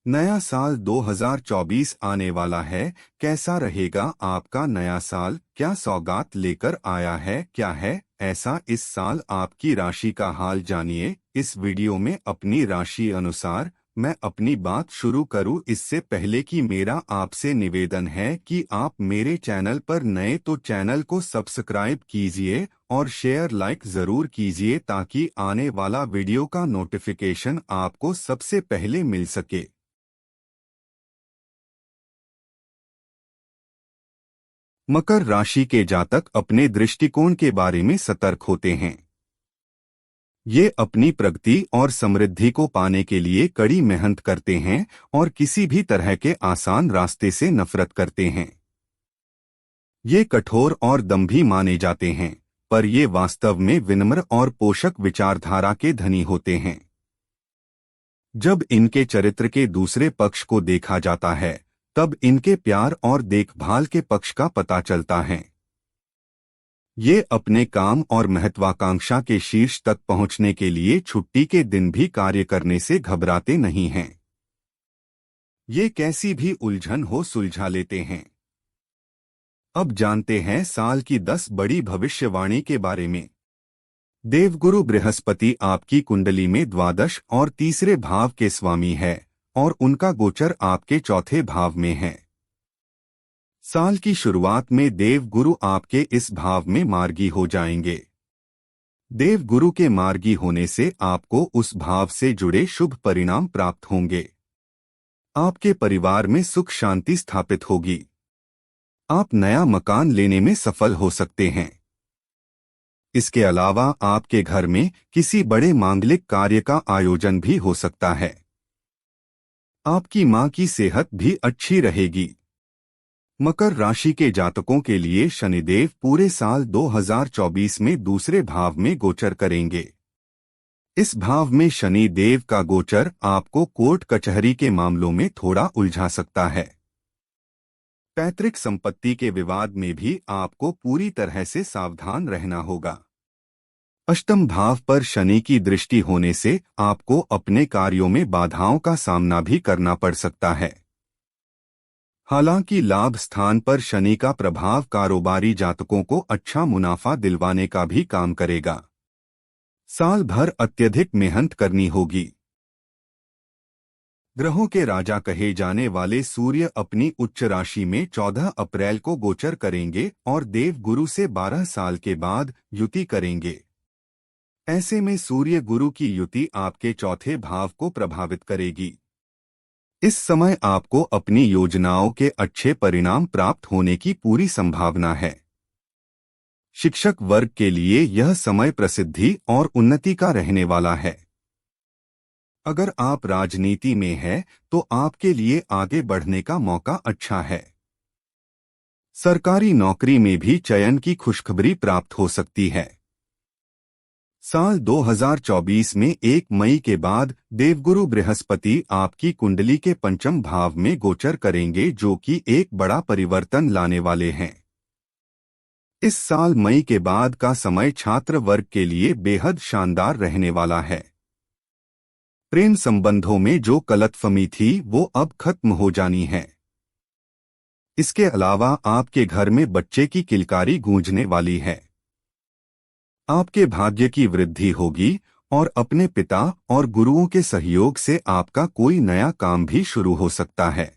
नया साल 2024 आने वाला है। कैसा रहेगा आपका नया साल? क्या सौगात लेकर आया है? क्या है ऐसा इस साल आपकी राशि का हाल जानिए इस वीडियो में अपनी राशि अनुसार। मैं अपनी बात शुरू करूं इससे पहले कि मेरा आपसे निवेदन है कि आप मेरे चैनल पर नए तो चैनल को सब्सक्राइब कीजिए और शेयर लाइक ज़रूर कीजिए ताकि आने वाला वीडियो का नोटिफिकेशन आपको सबसे पहले मिल सके। मकर राशि के जातक अपने दृष्टिकोण के बारे में सतर्क होते हैं। ये अपनी प्रगति और समृद्धि को पाने के लिए कड़ी मेहनत करते हैं और किसी भी तरह के आसान रास्ते से नफरत करते हैं। ये कठोर और दंभी माने जाते हैं, पर ये वास्तव में विनम्र और पोषक विचारधारा के धनी होते हैं। जब इनके चरित्र के दूसरे पक्ष को देखा जाता है, तब इनके प्यार और देखभाल के पक्ष का पता चलता है। ये अपने काम और महत्वाकांक्षा के शीर्ष तक पहुंचने के लिए छुट्टी के दिन भी कार्य करने से घबराते नहीं हैं। ये कैसी भी उलझन हो सुलझा लेते हैं। अब जानते हैं साल की 10 बड़ी भविष्यवाणी के बारे में। देवगुरु बृहस्पति आपकी कुंडली में द्वादश और तीसरे भाव के स्वामी है और उनका गोचर आपके चौथे भाव में है। साल की शुरुआत में देवगुरु आपके इस भाव में मार्गी हो जाएंगे। देवगुरु के मार्गी होने से आपको उस भाव से जुड़े शुभ परिणाम प्राप्त होंगे। आपके परिवार में सुख शांति स्थापित होगी। आप नया मकान लेने में सफल हो सकते हैं। इसके अलावा आपके घर में किसी बड़े मांगलिक कार्य का आयोजन भी हो सकता है। आपकी मां की सेहत भी अच्छी रहेगी। मकर राशि के जातकों के लिए शनिदेव पूरे साल 2024 में दूसरे भाव में गोचर करेंगे। इस भाव में शनि देव का गोचर आपको कोर्ट कचहरी के मामलों में थोड़ा उलझा सकता है। पैतृक संपत्ति के विवाद में भी आपको पूरी तरह से सावधान रहना होगा। अष्टम भाव पर शनि की दृष्टि होने से आपको अपने कार्यों में बाधाओं का सामना भी करना पड़ सकता है। हालांकि लाभ स्थान पर शनि का प्रभाव कारोबारी जातकों को अच्छा मुनाफा दिलवाने का भी काम करेगा। साल भर अत्यधिक मेहनत करनी होगी। ग्रहों के राजा कहे जाने वाले सूर्य अपनी उच्च राशि में 14 अप्रैल को गोचर करेंगे और देवगुरु से 12 साल के बाद युति करेंगे। ऐसे में सूर्य गुरु की युति आपके चौथे भाव को प्रभावित करेगी। इस समय आपको अपनी योजनाओं के अच्छे परिणाम प्राप्त होने की पूरी संभावना है। शिक्षक वर्ग के लिए यह समय प्रसिद्धि और उन्नति का रहने वाला है। अगर आप राजनीति में हैं, तो आपके लिए आगे बढ़ने का मौका अच्छा है। सरकारी नौकरी में भी चयन की खुशखबरी प्राप्त हो सकती है। साल 2024 में 1 मई के बाद देवगुरु बृहस्पति आपकी कुंडली के पंचम भाव में गोचर करेंगे, जो कि एक बड़ा परिवर्तन लाने वाले हैं। इस साल मई के बाद का समय छात्र वर्ग के लिए बेहद शानदार रहने वाला है। प्रेम संबंधों में जो गलतफहमी थी वो अब खत्म हो जानी है। इसके अलावा आपके घर में बच्चे की किलकारी गूंजने वाली है। आपके भाग्य की वृद्धि होगी और अपने पिता और गुरुओं के सहयोग से आपका कोई नया काम भी शुरू हो सकता है।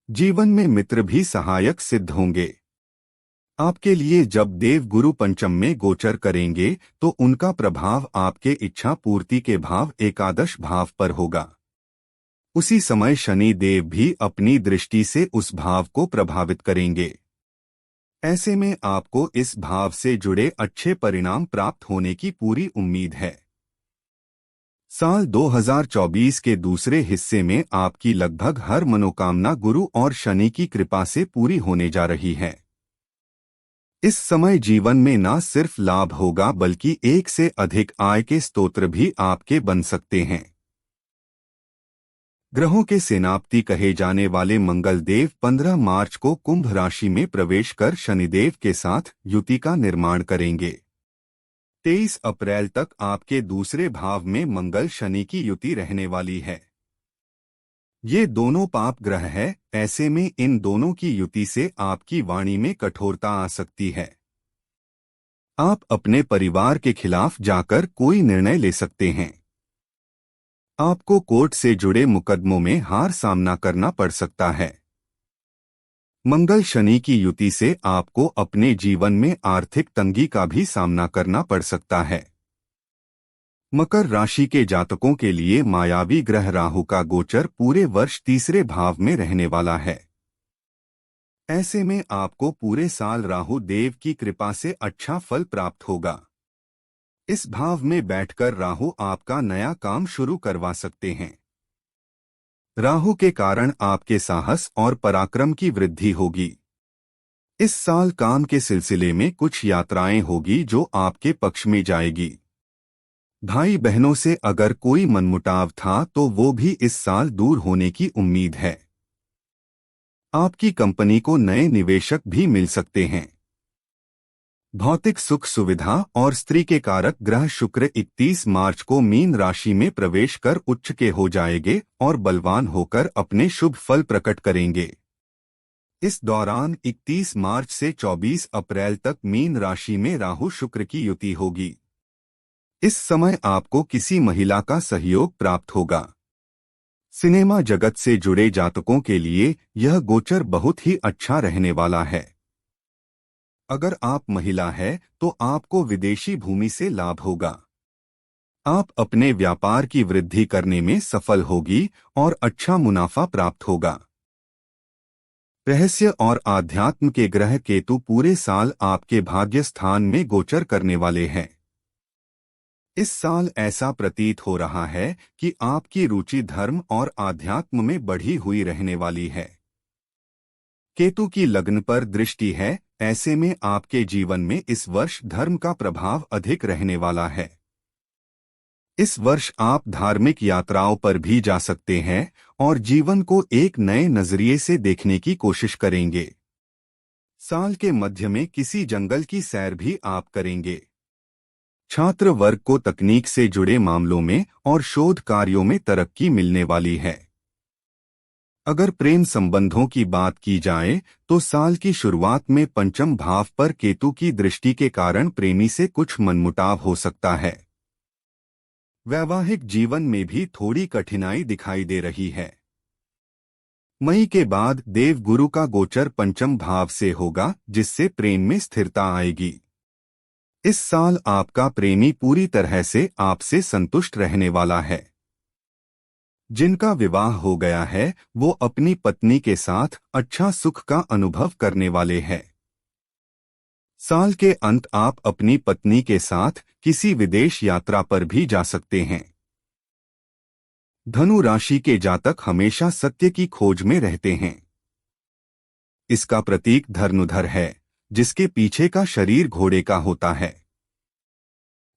जीवन में मित्र भी सहायक सिद्ध होंगे। आपके लिए जब देव गुरु पंचम में गोचर करेंगे तो उनका प्रभाव आपके इच्छा पूर्ति के भाव एकादश भाव पर होगा। उसी समय शनि देव भी अपनी दृष्टि से उस भाव को प्रभावित करेंगे। ऐसे में आपको इस भाव से जुड़े अच्छे परिणाम प्राप्त होने की पूरी उम्मीद है। साल 2024 के दूसरे हिस्से में आपकी लगभग हर मनोकामना गुरु और शनि की कृपा से पूरी होने जा रही है। इस समय जीवन में न सिर्फ लाभ होगा बल्कि एक से अधिक आय के स्रोत भी आपके बन सकते हैं। ग्रहों के सेनापति कहे जाने वाले मंगल देव 15 मार्च को कुंभ राशि में प्रवेश कर शनिदेव के साथ युति का निर्माण करेंगे। 23 अप्रैल तक आपके दूसरे भाव में मंगल शनि की युति रहने वाली है। ये दोनों पाप ग्रह है, ऐसे में इन दोनों की युति से आपकी वाणी में कठोरता आ सकती है। आप अपने परिवार के खिलाफ जाकर कोई निर्णय ले सकते हैं। आपको कोर्ट से जुड़े मुकदमों में हार सामना करना पड़ सकता है। मंगल शनि की युति से आपको अपने जीवन में आर्थिक तंगी का भी सामना करना पड़ सकता है। मकर राशि के जातकों के लिए मायावी ग्रह राहु का गोचर पूरे वर्ष तीसरे भाव में रहने वाला है। ऐसे में आपको पूरे साल राहु देव की कृपा से अच्छा फल प्राप्त होगा। इस भाव में बैठकर राहु आपका नया काम शुरू करवा सकते हैं। राहु के कारण आपके साहस और पराक्रम की वृद्धि होगी। इस साल काम के सिलसिले में कुछ यात्राएं होगी जो आपके पक्ष में जाएगी। भाई बहनों से अगर कोई मनमुटाव था तो वो भी इस साल दूर होने की उम्मीद है। आपकी कंपनी को नए निवेशक भी मिल सकते हैं। भौतिक सुख सुविधा और स्त्री के कारक ग्रह शुक्र 31 मार्च को मीन राशि में प्रवेश कर उच्च के हो जाएंगे और बलवान होकर अपने शुभ फल प्रकट करेंगे। इस दौरान 31 मार्च से 24 अप्रैल तक मीन राशि में राहु शुक्र की युति होगी। इस समय आपको किसी महिला का सहयोग प्राप्त होगा। सिनेमा जगत से जुड़े जातकों के लिए यह गोचर बहुत ही अच्छा रहने वाला है। अगर आप महिला है तो आपको विदेशी भूमि से लाभ होगा। आप अपने व्यापार की वृद्धि करने में सफल होगी और अच्छा मुनाफा प्राप्त होगा। रहस्य और आध्यात्म के ग्रह केतु पूरे साल आपके भाग्य स्थान में गोचर करने वाले हैं। इस साल ऐसा प्रतीत हो रहा है कि आपकी रुचि धर्म और आध्यात्म में बढ़ी हुई रहने वाली है। केतु की लग्न पर दृष्टि है, ऐसे में आपके जीवन में इस वर्ष धर्म का प्रभाव अधिक रहने वाला है। इस वर्ष आप धार्मिक यात्राओं पर भी जा सकते हैं और जीवन को एक नए नजरिए से देखने की कोशिश करेंगे। साल के मध्य में किसी जंगल की सैर भी आप करेंगे। छात्र वर्ग को तकनीक से जुड़े मामलों में और शोध कार्यों में तरक्की मिलने वाली है। अगर प्रेम संबंधों की बात की जाए तो साल की शुरुआत में पंचम भाव पर केतु की दृष्टि के कारण प्रेमी से कुछ मनमुटाव हो सकता है। वैवाहिक जीवन में भी थोड़ी कठिनाई दिखाई दे रही है। मई के बाद देवगुरु का गोचर पंचम भाव से होगा, जिससे प्रेम में स्थिरता आएगी। इस साल आपका प्रेमी पूरी तरह से आपसे संतुष्ट रहने वाला है। जिनका विवाह हो गया है वो अपनी पत्नी के साथ अच्छा सुख का अनुभव करने वाले हैं। साल के अंत आप अपनी पत्नी के साथ किसी विदेश यात्रा पर भी जा सकते हैं। धनु राशि के जातक हमेशा सत्य की खोज में रहते हैं। इसका प्रतीक धनुधर है, जिसके पीछे का शरीर घोड़े का होता है।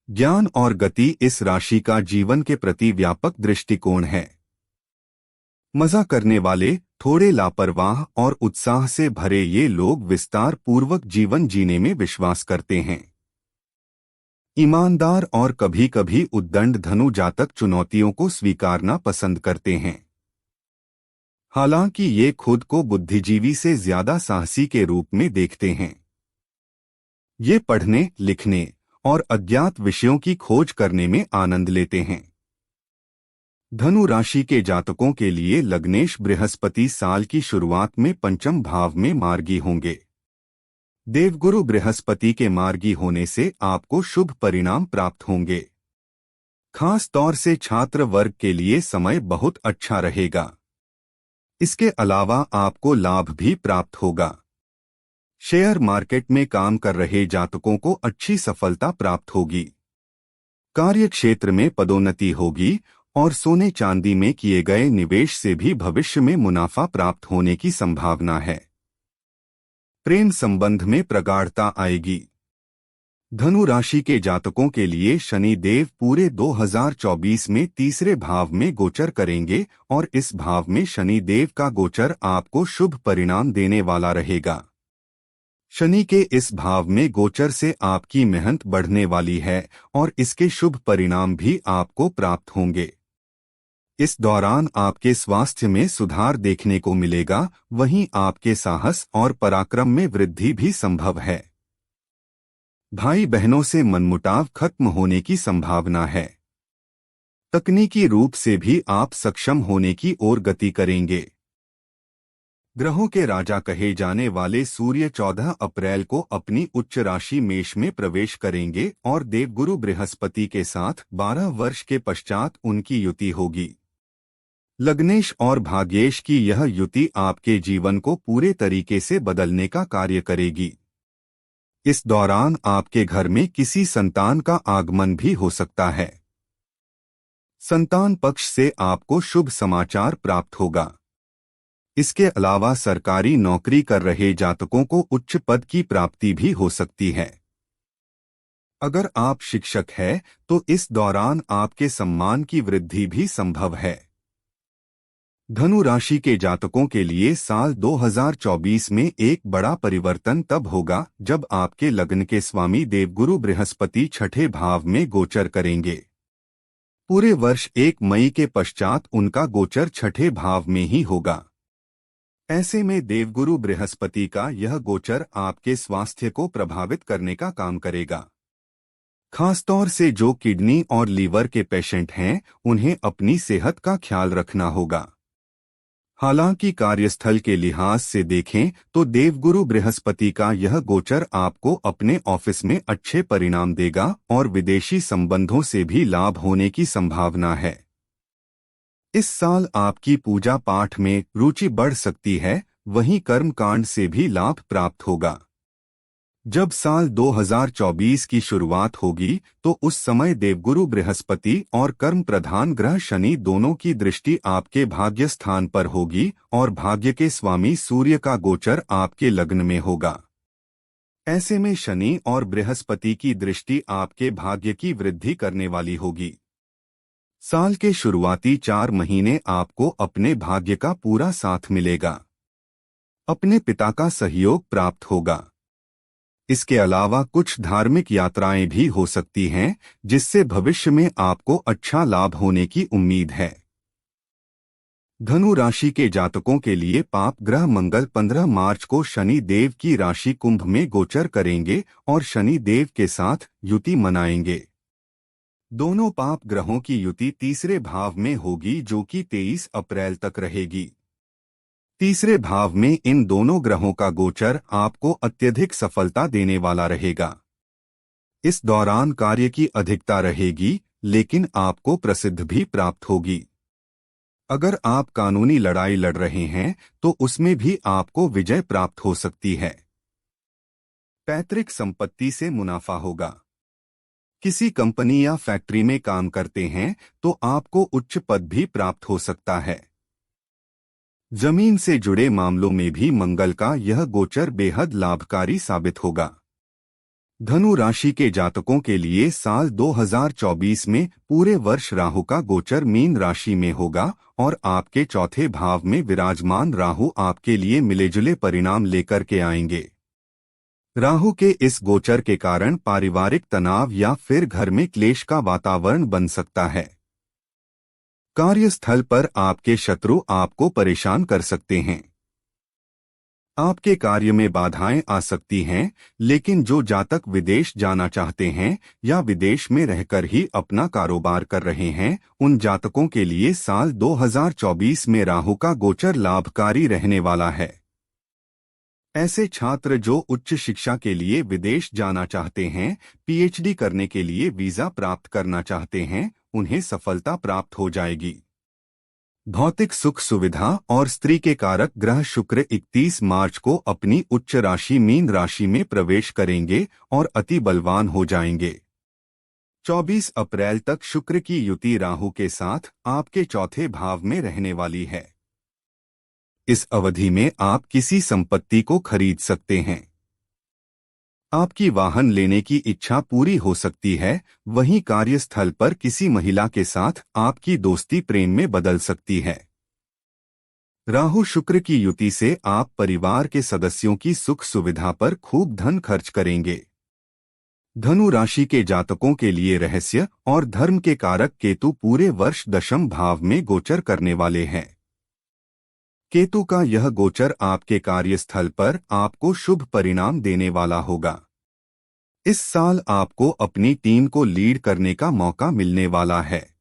ज्ञान और गति इस राशि का जीवन के प्रति व्यापक दृष्टिकोण है। मजा करने वाले, थोड़े लापरवाह और उत्साह से भरे ये लोग विस्तार पूर्वक जीवन जीने में विश्वास करते हैं। ईमानदार और कभी कभी उद्दंड धनु जातक चुनौतियों को स्वीकारना पसंद करते हैं। हालांकि ये खुद को बुद्धिजीवी से ज्यादा साहसी के रूप में देखते हैं। ये पढ़ने, लिखने और अज्ञात विषयों की खोज करने में आनंद लेते हैं। धनु राशि के जातकों के लिए लग्नेश बृहस्पति साल की शुरुआत में पंचम भाव में मार्गी होंगे। देवगुरु बृहस्पति के मार्गी होने से आपको शुभ परिणाम प्राप्त होंगे। खास तौर से छात्र वर्ग के लिए समय बहुत अच्छा रहेगा। इसके अलावा आपको लाभ भी प्राप्त होगा। शेयर मार्केट में काम कर रहे जातकों को अच्छी सफलता प्राप्त होगी। कार्य क्षेत्र में पदोन्नति होगी और सोने चांदी में किए गए निवेश से भी भविष्य में मुनाफा प्राप्त होने की संभावना है। प्रेम संबंध में प्रगाढ़ता आएगी। धनु राशि के जातकों के लिए शनि देव पूरे 2024 में तीसरे भाव में गोचर करेंगे और इस भाव में शनि देव का गोचर आपको शुभ परिणाम देने वाला रहेगा। शनि के इस भाव में गोचर से आपकी मेहनत बढ़ने वाली है और इसके शुभ परिणाम भी आपको प्राप्त होंगे। इस दौरान आपके स्वास्थ्य में सुधार देखने को मिलेगा, वहीं आपके साहस और पराक्रम में वृद्धि भी संभव है। भाई बहनों से मनमुटाव खत्म होने की संभावना है। तकनीकी रूप से भी आप सक्षम होने की ओर गति करेंगे। ग्रहों के राजा कहे जाने वाले सूर्य 14 अप्रैल को अपनी उच्च राशि मेष में प्रवेश करेंगे और देवगुरु बृहस्पति के साथ 12 वर्ष के पश्चात उनकी युति होगी। लग्नेश और भाग्येश की यह युति आपके जीवन को पूरे तरीके से बदलने का कार्य करेगी। इस दौरान आपके घर में किसी संतान का आगमन भी हो सकता है। संतान पक्ष से आपको शुभ समाचार प्राप्त होगा। इसके अलावा सरकारी नौकरी कर रहे जातकों को उच्च पद की प्राप्ति भी हो सकती है। अगर आप शिक्षक हैं तो इस दौरान आपके सम्मान की वृद्धि भी संभव है। धनु राशि के जातकों के लिए साल 2024 में एक बड़ा परिवर्तन तब होगा जब आपके लग्न के स्वामी देवगुरु बृहस्पति छठे भाव में गोचर करेंगे। पूरे वर्ष 1 मई के पश्चात उनका गोचर छठे भाव में ही होगा। ऐसे में देवगुरु बृहस्पति का यह गोचर आपके स्वास्थ्य को प्रभावित करने का काम करेगा। खासतौर से जो किडनी और लीवर के पेशेंट हैं, उन्हें अपनी सेहत का ख्याल रखना होगा। हालांकि कार्यस्थल के लिहाज से देखें तो देवगुरु बृहस्पति का यह गोचर आपको अपने ऑफिस में अच्छे परिणाम देगा और विदेशी संबंधों से भी लाभ होने की संभावना है। इस साल आपकी पूजा पाठ में रुचि बढ़ सकती है, वहीं कर्मकांड से भी लाभ प्राप्त होगा। जब साल 2024 की शुरुआत होगी तो उस समय देवगुरु बृहस्पति और कर्म प्रधान ग्रह शनि दोनों की दृष्टि आपके भाग्य स्थान पर होगी और भाग्य के स्वामी सूर्य का गोचर आपके लग्न में होगा। ऐसे में शनि और बृहस्पति की दृष्टि आपके भाग्य की वृद्धि करने वाली होगी। साल के शुरुआती 4 महीने आपको अपने भाग्य का पूरा साथ मिलेगा। अपने पिता का सहयोग प्राप्त होगा। इसके अलावा कुछ धार्मिक यात्राएं भी हो सकती हैं, जिससे भविष्य में आपको अच्छा लाभ होने की उम्मीद है। धनु राशि के जातकों के लिए पाप ग्रह मंगल 15 मार्च को शनि देव की राशि कुंभ में गोचर करेंगे और शनि देव के साथ युति मनाएंगे। दोनों पाप ग्रहों की युति तीसरे भाव में होगी, जो कि 23 अप्रैल तक रहेगी। तीसरे भाव में इन दोनों ग्रहों का गोचर आपको अत्यधिक सफलता देने वाला रहेगा। इस दौरान कार्य की अधिकता रहेगी, लेकिन आपको प्रसिद्धि भी प्राप्त होगी। अगर आप कानूनी लड़ाई लड़ रहे हैं तो उसमें भी आपको विजय प्राप्त हो सकती है। पैतृक संपत्ति से मुनाफा होगा। किसी कंपनी या फैक्ट्री में काम करते हैं तो आपको उच्च पद भी प्राप्त हो सकता है। जमीन से जुड़े मामलों में भी मंगल का यह गोचर बेहद लाभकारी साबित होगा। धनु राशि के जातकों के लिए साल 2024 में पूरे वर्ष राहु का गोचर मीन राशि में होगा और आपके चौथे भाव में विराजमान राहु आपके लिए मिलेजुले परिणाम लेकर के आएंगे। राहु के इस गोचर के कारण पारिवारिक तनाव या फिर घर में क्लेश का वातावरण बन सकता है। कार्यस्थल पर आपके शत्रु आपको परेशान कर सकते हैं। आपके कार्य में बाधाएं आ सकती हैं, लेकिन जो जातक विदेश जाना चाहते हैं या विदेश में रहकर ही अपना कारोबार कर रहे हैं, उन जातकों के लिए साल 2024 में राहु का गोचर लाभकारी रहने वाला है। ऐसे छात्र जो उच्च शिक्षा के लिए विदेश जाना चाहते हैं, पीएचडी करने के लिए वीजा प्राप्त करना चाहते हैं, उन्हें सफलता प्राप्त हो जाएगी। भौतिक सुख सुविधा और स्त्री के कारक ग्रह शुक्र 31 मार्च को अपनी उच्च राशि मीन राशि में प्रवेश करेंगे और अति बलवान हो जाएंगे। 24 अप्रैल तक शुक्र की युति राहु के साथ आपके चौथे भाव में रहने वाली है। इस अवधि में आप किसी संपत्ति को खरीद सकते हैं। आपकी वाहन लेने की इच्छा पूरी हो सकती है, वहीं कार्यस्थल पर किसी महिला के साथ आपकी दोस्ती प्रेम में बदल सकती है। राहु शुक्र की युति से आप परिवार के सदस्यों की सुख सुविधा पर खूब धन खर्च करेंगे। धनु राशि के जातकों के लिए रहस्य और धर्म के कारक केतु पूरे वर्ष दशम भाव में गोचर करने वाले हैं। केतु का यह गोचर आपके कार्यस्थल पर आपको शुभ परिणाम देने वाला होगा। इस साल आपको अपनी टीम को लीड करने का मौका मिलने वाला है।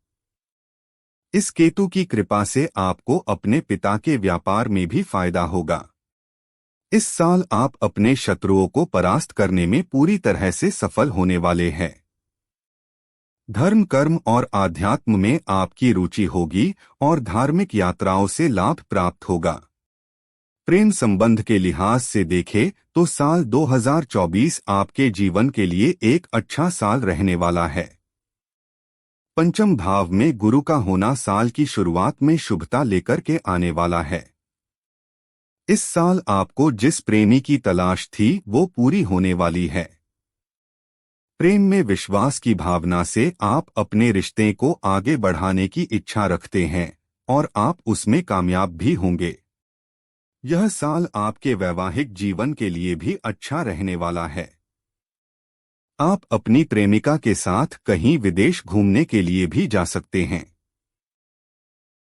इस केतु की कृपा से आपको अपने पिता के व्यापार में भी फायदा होगा। इस साल आप अपने शत्रुओं को परास्त करने में पूरी तरह से सफल होने वाले हैं। धर्म, कर्म और आध्यात्म में आपकी रुचि होगी और धार्मिक यात्राओं से लाभ प्राप्त होगा। प्रेम संबंध के लिहाज से देखें तो साल 2024 आपके जीवन के लिए एक अच्छा साल रहने वाला है। पंचम भाव में गुरु का होना साल की शुरुआत में शुभता लेकर के आने वाला है। इस साल आपको जिस प्रेमी की तलाश थी वो पूरी होने वाली है। प्रेम में विश्वास की भावना से आप अपने रिश्ते को आगे बढ़ाने की इच्छा रखते हैं और आप उसमें कामयाब भी होंगे। यह साल आपके वैवाहिक जीवन के लिए भी अच्छा रहने वाला है। आप अपनी प्रेमिका के साथ कहीं विदेश घूमने के लिए भी जा सकते हैं।